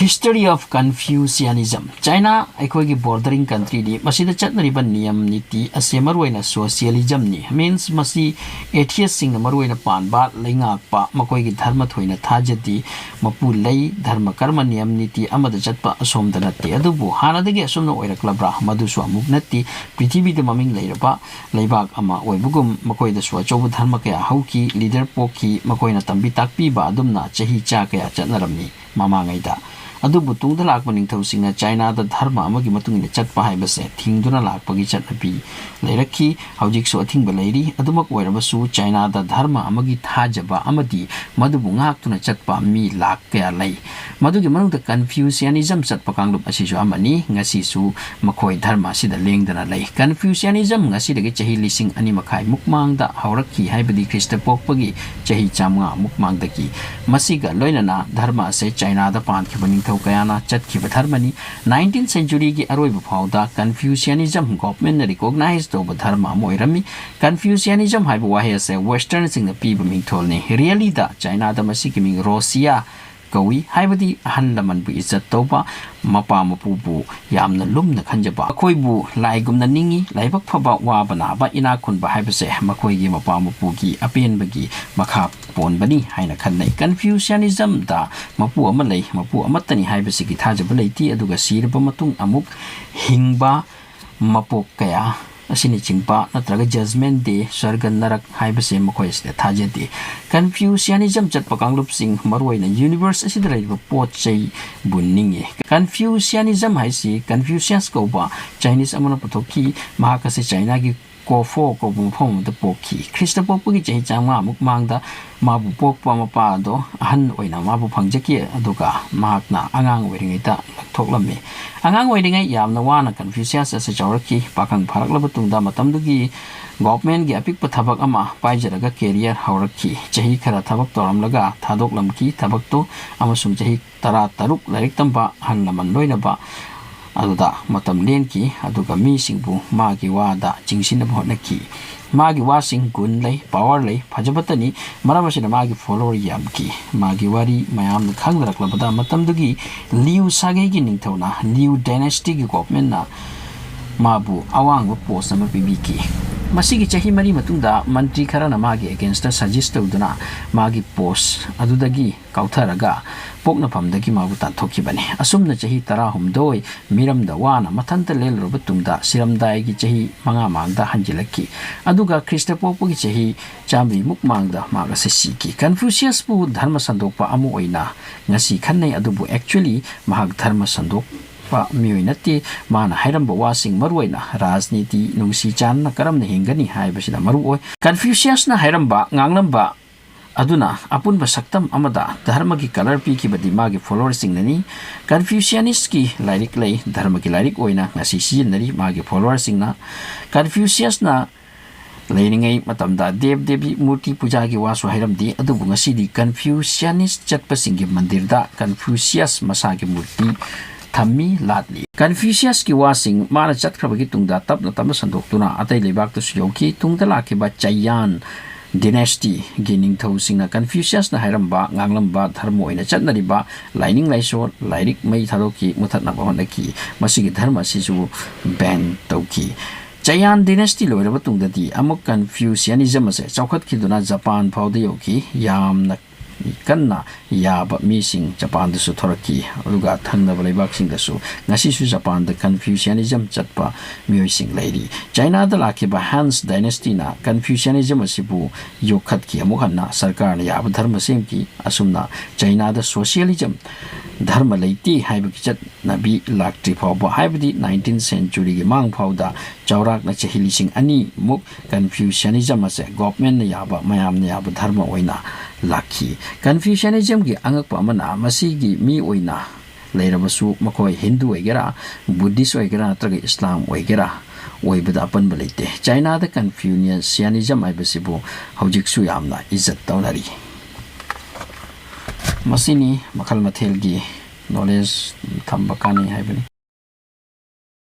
History of Confucianism. China अखोगी bordering country दी मसीदा चटनरिबा नियम नीति असे मरुइना socialism नि means मसी atheist सिंग मरुइना पानबा लेंगाकपा मकोगी धर्म थोइना थाजदी मपु लई धर्म कर्म नियम नीति अमद चटपा असोमदा नत्ते अदुबु हानादगी असोमना ओइरक्लब्रा मदुसु अमुक नत्ति पृथ्वीदा ममिंग लैरबा लैबाक अमा ओइबुगुम मकोइदा स्वचौब धर्म कया हौकी लीडर पोकी मकोइना तंबी ताकपीबा अदुमना चही चा कया चटनरमनी मामांगैदा अदुबु तुंगदा लाकपा निंगथौसिंगना चाइना दा धर्म अमगी मतुंगिना चटपा हाइबसे थिंगदुना लाकपगी चटनबी लैरखी हौजिकसु अथिंगबा लैरी अदुमक ओइरबसु चाइना दा धर्म अमगी थाजबा अमदी मदुबु ngaktuna चटपा मी लाक कया लै मदुगी मनुंगदा कन्फ्यूशियनिज्म चटपा कांगलुप असिसु अमनी ngasisu मखोइ धर्म असिदा लेंगदना लै कन्फ्यूशियनिज्म ngasiदगी चही लिसिंग अनि मखाइ मुकमांगदा हौरखी हाइबदी ख्रिस्ट पोकपगी चही चामगा मुकमांगदगी मसिगा लोइनना धर्म असे चाइना दा पानखिबनि कयाना चटखिब धर्मनी 19th century की अरोइब फाउदा कन्फ्यूशियनिज्म गवर्नमेंट ने रिकॉग्नाइज तोब धर्म मोइरमी कन्फ्यूशियनिज्म हाइब वाहे से वेस्टर्न सिंग पीब मिंगथोल ने रियली दा चाइना दा मसी की मिंग रोसिया कवी हाइबदी अहन लमन बु इज्जत तोबा मपा मपुबु यामना लुमना खंजबा अखोइबु लाइगुमना निंगी लाइबक फबा वाबनाबा इना खुनबा हाइबसे मखोइगी मपा मपुगी अपेनबगी मखा पोनबनी हाइना खन्नै कन्फ्यूशियनिज्म दा मपु अमा लै मपु अमतनी हाइबसिगी थाजबा लैति अदुगा सिरबा मतुंग अमुक हिंगबा मपोक कया असिनि चिंपा नत्रगा जजमेंट डे स्वर्ग नरक हाइबसे मखोइसते थाजेदे कन्फ्यूशियनिज्म चटपा कांगलुप सिंग मरुइना यूनिवर्स असिदा लैबा पोट चै बुनिंगे कन्फ्यूशियनिज्म हाइसि कन्फ्यूशियस कोबा चाइनीज अमना पथोकी महाकसे चाइना की कोफो को बुफोम द पोकी ख्रिस्ट पोपगी चही चांगा मुक मांगदा माबु पोकपा मपा दो अहन ओइना माबु फंगजकी अदुगा महाकना अंगांग ओइरिङैता थोकलमे अंगांग ओइरिङै यामना वाना कन्फ्यूशियस असे चौरकी पाखंग फरकलब तुंगदा मतमदुगी गवर्नमेंट की अपिक थबक अमा पाइजरगा कैरियर हौरकी चही खरा थबक तोरमलगा थादोकलमकी थबकतो अमसुम चही 13 लाइरिक तंबा अहन लमन लोइनबा अदुदा मतम लेनकी अदुगा मीसिंगबु मागी वादा चिंगसिन भोनकी मागी वासिंग गुन लै पावर लै फजबतनी मरमसिना मागी फॉलोअर यामकी मागी वारी मयाम खंगरकलबदा मतमदुगी लिउ सागेगी निंगथौना लिउ डायनेस्टी की गवर्नमेंट ना माबु अवांग पोस्ट अमा पिबिकी मसीगी चही मरी मतुंगदा मंत्री खरना मागी अगेंस्ट सजेस्ट तौदुना मागी पोस्ट अदुदगी काउथरगा पोकना फमदगी माबु ताथोखिबने असुमना चही 13 मिरमदा वाना मथंत लेलरब तुंगदा सिरमदायगी चही मंगा मांगदा हंजिलकी अदुगा ख्रिस्ट पोपगी चही चामरी मुक मांगदा मागा सेसीकी कन्फ्यूशियस पु धर्म संदोकपा अमु ओइना ngasi खन्नै अदुबु एक्चुअली महाग धर्म संदोक मियोइनते माना हाइरंबा वासिंग मरुइना राजनीति नुंसी चानना करमना हिंगनी हाइबसिदा मरुओय कन्फ्यूशियस ना हाइरंबा nganglamba अदुना अपुनबा सक्तम अमदा धर्म की कलर पी की बदी मागी फॉलोअर सिंगनी कन्फ्यूशियनिस्ट की लाइरिक लै धर्म की लाइरिक ओइना ngasi सिजनरी मागी फॉलोअर सिंगना कन्फ्यूशियस ना लेनिंगै मतमदा देव देवी मूर्ति पूजा की वासु हाइरमदी अदुबु ngasi कन्फ्यूशियनिस्ट चटपा सिंगी मंदिर दा कन्फ्यूशियस मसा की मूर्ति थम्मी लादली कन्फ्यूशियस की वासिंग माना चटखरबगी तुंगदा तपना तपना संदोक्तुना अतै लेबाक तसु योकी तुंगदा लाखिबा चायान डिनेस्टी की निंगथौसिंगना कन्फ्यूशियस ना हाइरंबा nganglamba धर्म ओइना चटनरिबा लाइनिंग लाइसोर लाइरिक मई थादोकी मुथतनाबा होनकी मसिगी धर्म सिसु बैन तौकी चायान डिनेस्टी लोइरबा तुंगददी अमुक कन्फ्यूशियनिज्म से चौखतखिदुना जापान फाउदा योकी यामना कन्ना याबा मीसिंग जापान दसु थोरकी अदुगा थंगनबा लेबाकसिंग दसु ngasisu जापान द कन्फ्यूशियनिज्म चटपा मियोइसिंग लैरी चाइना द लाखिबा हान्स डायनेस्टी ना कन्फ्यूशियनिज्म असिबु योखतकी अमुहन्ना सरकार ने याबा धर्म सेमकी असुमना चाइना द सोशलिज्म धर्म लैती हाइबकी चटनबी लाक्ट्री फाउबा हाइबदी 19th century की मांग फाउदा चौराक न चहिलिसिंग अनि मुक कन्फ्यूशियनिज्म से गवर्नमेंट ने याबा मयाम ने याबा धर्म ओइना लाखी कन्फ्यूशियनिज्म की अंगक अमना मसीगी मी ओइना लेरबसु मखोय हिंदू ओइगेरा बुद्धिस्ट ओइगेरा नत्रगा इस्लाम ओइगेरा ओइबदा अपनबा लेते चाइना द कन्फ्यूशियनिज्म आइबसिबु हौजिकसु यामना इज्जत तौनरी मसिनी मखल मथेलगी नॉलेज थंबकानी हाइबनी।